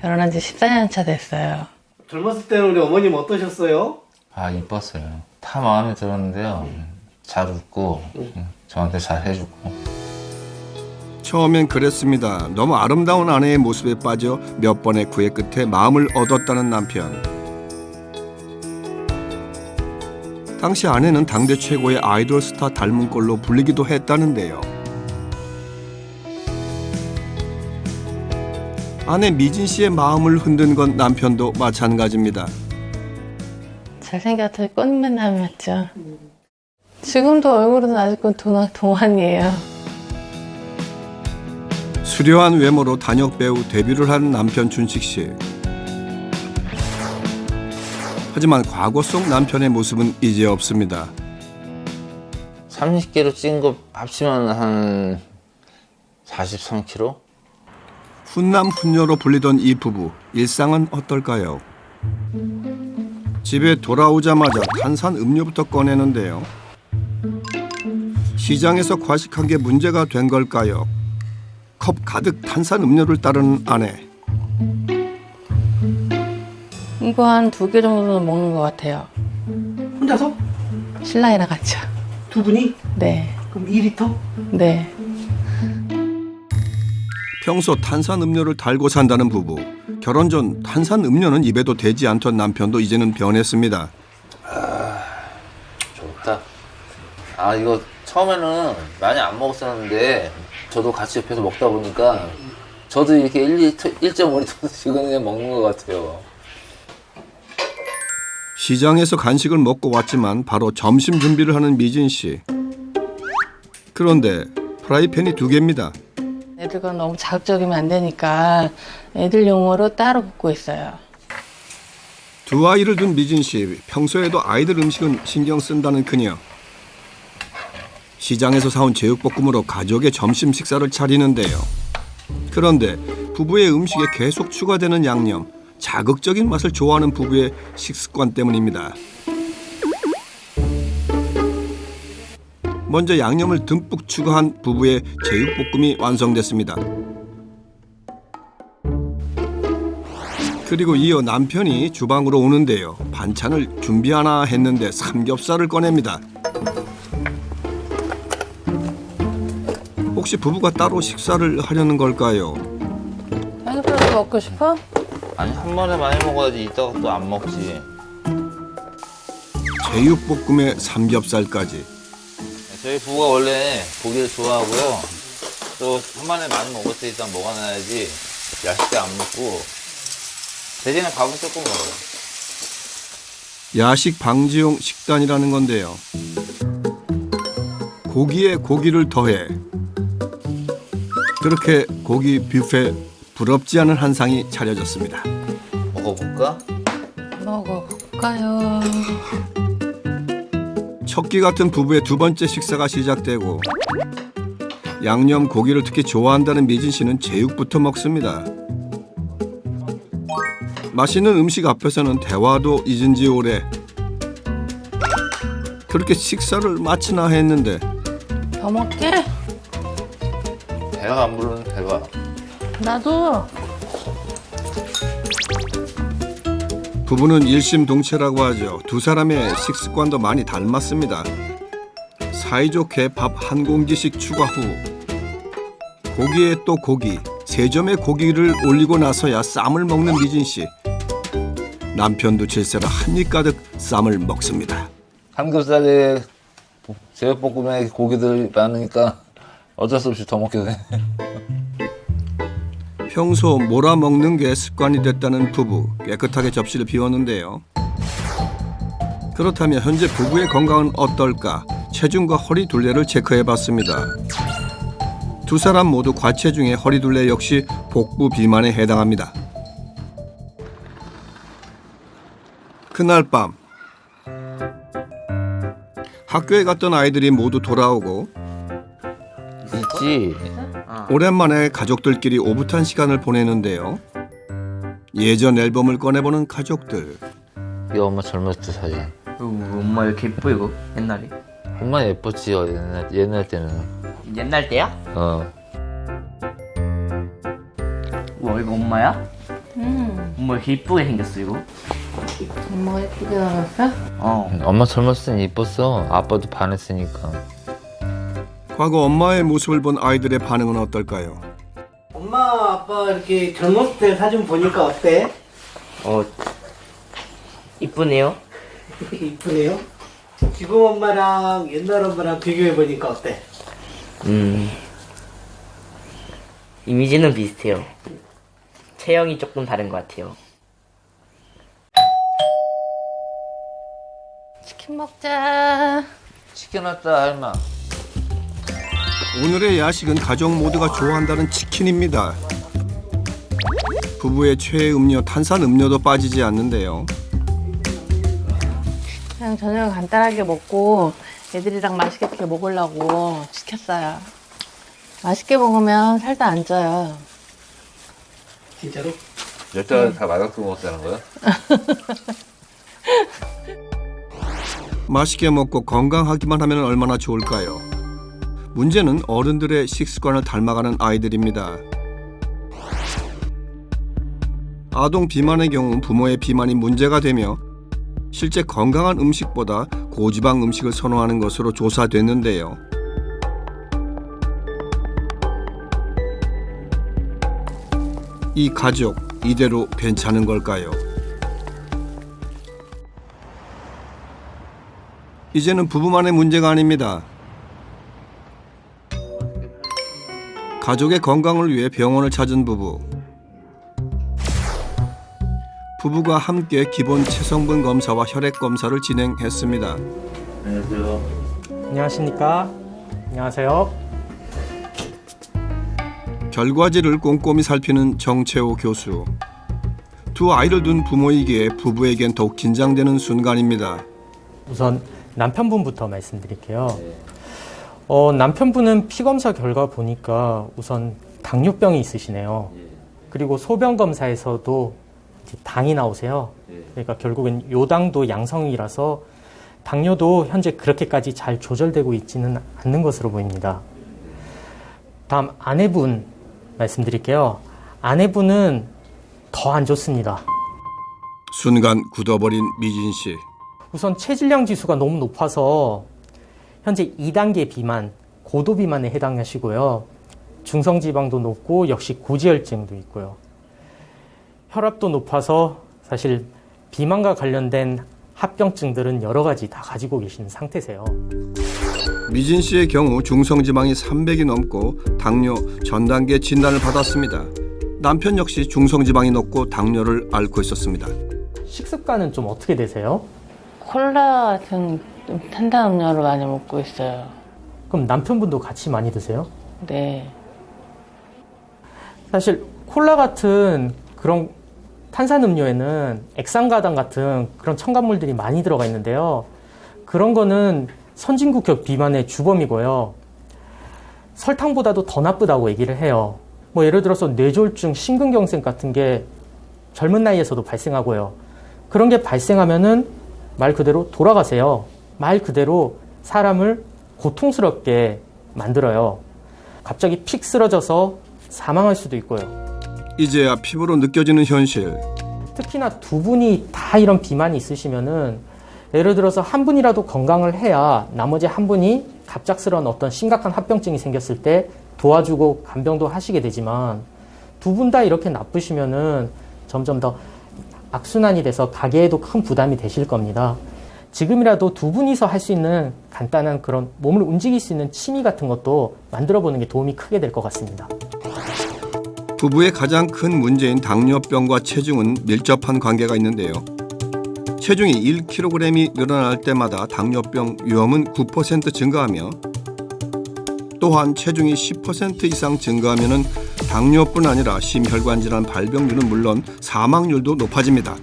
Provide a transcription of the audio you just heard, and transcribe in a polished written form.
결혼한 지 14년 차 됐어요. 젊었을 때는 우리 어머님 어떠셨어요? 아, 이뻤어요. 다 마음에 들었는데요. 잘 웃고, 저한테 잘 해주고. 처음엔 그랬습니다. 너무 아름다운 아내의 모습에 빠져 몇 번의 구애 끝에 마음을 얻었다는 남편. 당시 아내는 당대 최고의 아이돌 스타 닮은 꼴로 불리기도 했다는데요. 아내 미진 씨의 마음을 흔든 건 남편도 마찬가지입니다. 잘생겼더니 꽃만 닮았죠. 지금도 얼굴은 아직은 동안이에요. 수려한 외모로 단역 배우 데뷔를 한 남편 준식 씨. 하지만 과거 속 남편의 모습은 이제 없습니다. 30kg 찐 거 합치면 한 43kg? 훈남 훈녀로 불리던 이 부부, 일상은 어떨까요? 집에 돌아오자마자 탄산 음료부터 꺼내는데요. 시장에서 과식한 게 문제가 된 걸까요? 컵 가득 탄산 음료를 따르는 아내. 이거 한 2개 정도는 먹는 것 같아요. 혼자서? 신랑이랑 같이요. 두 분이? 네. 그럼 2리터? 네. 평소 탄산 음료를 달고 산다는 부부. 결혼 전 탄산 음료는 입에도 대지 않던 남편도 이제는 변했습니다. 좋다. 아, 이거 처음에는 많이 안 먹었었는데, 저도 같이 옆에서 먹다 보니까, 저도 이렇게 1.5리터씩 그냥 먹는 것 같아요. 시장에서 간식을 먹고 왔지만 바로 점심 준비를 하는 미진 씨. 그런데 프라이팬이 2개입니다. 애들과 너무 자극적이면 안 되니까 애들용으로 따로 굽고 있어요. 2 아이를 둔 미진 씨. 평소에도 아이들 음식은 신경 쓴다는 그녀. 시장에서 사온 제육볶음으로 가족의 점심 식사를 차리는데요. 그런데 부부의 음식에 계속 추가되는 양념. 자극적인 맛을 좋아하는 부부의 식습관 때문입니다. 먼저 양념을 듬뿍 추가한 부부의 제육볶음이 완성됐습니다. 그리고 이어 남편이 주방으로 오는데요. 반찬을 준비하나 했는데 삼겹살을 꺼냅니다. 혹시 부부가 따로 식사를 하려는 걸까요? 삼겹살 먹고 싶어? 아니, 한 번에 많이 먹어야지 이따가 또 안 먹지. 제육볶음에 삼겹살까지. 저희 부부가 원래 고기를 좋아하고요. 또 한 번에 많이 먹을 때 일단 먹어놔야지 야식 때 안 먹고 대신에 밥은 조금 먹어요. 야식 방지용 식단이라는 건데요. 고기에 고기를 더해. 그렇게 고기 뷔페 부럽지 않은 한상이 차려졌습니다. 먹어볼까? 먹어볼까요? 척기 같은 부부의 2번째 식사가 시작되고 양념 고기를 특히 좋아한다는 미진 씨는 제육부터 먹습니다. 맛있는 음식 앞에서는 대화도 잊은 지 오래. 그렇게 식사를 마치나 했는데 더 먹게? 배가 안 부르는 배가. 나도. 부부는 일심동체라고 하죠. 2 사람의 식습관도 많이 닮았습니다. 사이좋게 밥 한 공기씩 추가 후 고기에 또 고기, 3점의 고기를 올리고 나서야 쌈을 먹는 미진 씨. 남편도 질세라 한 입 가득 쌈을 먹습니다. 삼겹살에 제육볶음에 고기들 많으니까 어쩔 수 없이 더 먹게 되네. 평소 몰아먹는 게 습관이 됐다는 부부. 깨끗하게 접시를 비웠는데요. 그렇다면 현재 부부의 건강은 어떨까? 체중과 허리 둘레를 체크해봤습니다. 2 사람 모두 과체중에 허리 둘레 역시 복부 비만에 해당합니다. 그날 밤 학교에 갔던 아이들이 모두 돌아오고 있지. 오랜만에 가족들끼리 오붓한 시간을 보내는데요. 예전 앨범을 꺼내보는 가족들. 이 엄마 젊었을 때 사진. 엄마 왜 이렇게 예뻐 이거 옛날에? 엄마 예뻤지 옛날 때는. 옛날 때야? 어. 와 이거 엄마야? 응. 엄마 왜 이렇게 이쁘게 생겼어 이거? 엄마가 예쁘게 나왔어? 엄마 젊었을 땐 이뻤어. 아빠도 반했으니까. 과거 엄마의 모습을 본 아이들의 반응은 어떨까요? 엄마 아빠 이렇게 젊었을 때 사진 보니까 어때? 이쁘네요. 이쁘네요. 지금 엄마랑 옛날 엄마랑 비교해 보니까 어때? 이미지는 비슷해요. 체형이 조금 다른 것 같아요. 치킨 먹자. 시켜놨다 할마. 오늘의 야식은 가족 모두가 좋아한다는 치킨입니다. 부부의 최애 음료 탄산 음료도 빠지지 않는데요. 그냥 저녁 간단하게 먹고 애들이랑 맛있게 먹으려고 시켰어요. 맛있게 먹으면 살도 안 쪄요. 진짜로? 여자가 다 맛없게 먹었다는 거야? 맛있게 먹고 건강하기만 하면 얼마나 좋을까요? 문제는 어른들의 식습관을 닮아가는 아이들입니다. 아동 비만의 경우 부모의 비만이 문제가 되며 실제 건강한 음식보다 고지방 음식을 선호하는 것으로 조사됐는데요. 이 가족 이대로 괜찮은 걸까요? 이제는 부부만의 문제가 아닙니다. 가족의 건강을 위해 병원을 찾은 부부. 부부가 함께 기본 체성분 검사와 혈액 검사를 진행했습니다. 안녕하세요. 안녕하십니까? 안녕하세요. 결과지를 꼼꼼히 살피는 정채호 교수. 두 아이를 둔 부모이기에 부부에겐 더욱 긴장되는 순간입니다. 우선 남편분부터 말씀드릴게요. 남편분은 피검사 결과 보니까 우선 당뇨병이 있으시네요. 그리고 소변 검사에서도 이제 당이 나오세요. 그러니까 결국엔 요당도 양성이라서 당뇨도 현재 그렇게까지 잘 조절되고 있지는 않는 것으로 보입니다. 다음 아내분 말씀드릴게요. 아내분은 더 안 좋습니다. 순간 굳어버린 미진 씨. 우선 체질량 지수가 너무 높아서 현재 2단계 비만, 고도 비만에 해당하시고요. 중성지방도 높고 역시 고지혈증도 있고요. 혈압도 높아서 사실 비만과 관련된 합병증들은 여러 가지 다 가지고 계신 상태세요. 미진 씨의 경우 중성지방이 300이 넘고 당뇨 전 단계 진단을 받았습니다. 남편 역시 중성지방이 높고 당뇨를 앓고 있었습니다. 식습관은 좀 어떻게 되세요? 콜라 같은 좀 탄산음료를 많이 먹고 있어요. 그럼 남편분도 같이 많이 드세요? 네. 사실 콜라 같은 그런 탄산음료에는 액상가당 같은 그런 첨가물들이 많이 들어가 있는데요. 그런 거는 선진국적 비만의 주범이고요. 설탕보다도 더 나쁘다고 얘기를 해요. 뭐 예를 들어서 뇌졸중, 심근경색 같은 게 젊은 나이에서도 발생하고요. 그런 게 발생하면은 말 그대로 돌아가세요. 말 그대로 사람을 고통스럽게 만들어요. 갑자기 픽 쓰러져서 사망할 수도 있고요. 이제야 피부로 느껴지는 현실. 특히나 두 분이 다 이런 비만이 있으시면은 예를 들어서 한 분이라도 건강을 해야 나머지 한 분이 갑작스러운 어떤 심각한 합병증이 생겼을 때 도와주고 간병도 하시게 되지만 두 분 다 이렇게 나쁘시면은 점점 더 악순환이 돼서 가게에도 큰 부담이 되실 겁니다. 지금이라도 두 분이서 할 수 있는 간단한 그런 몸을 움직일 수 있는 취미 같은 것도 만들어 보는 게 도움이 크게 될 것 같습니다. 부부의 가장 큰 문제인 당뇨병과 체중은 밀접한 관계가 있는데요. 체중이 1kg이 늘어날 때마다 당뇨병 위험은 9% 증가하며 또한 체중이 10% 이상 증가하면 당뇨뿐 아니라 심혈관 질환 발병률은 물론 사망률도 높아집니다.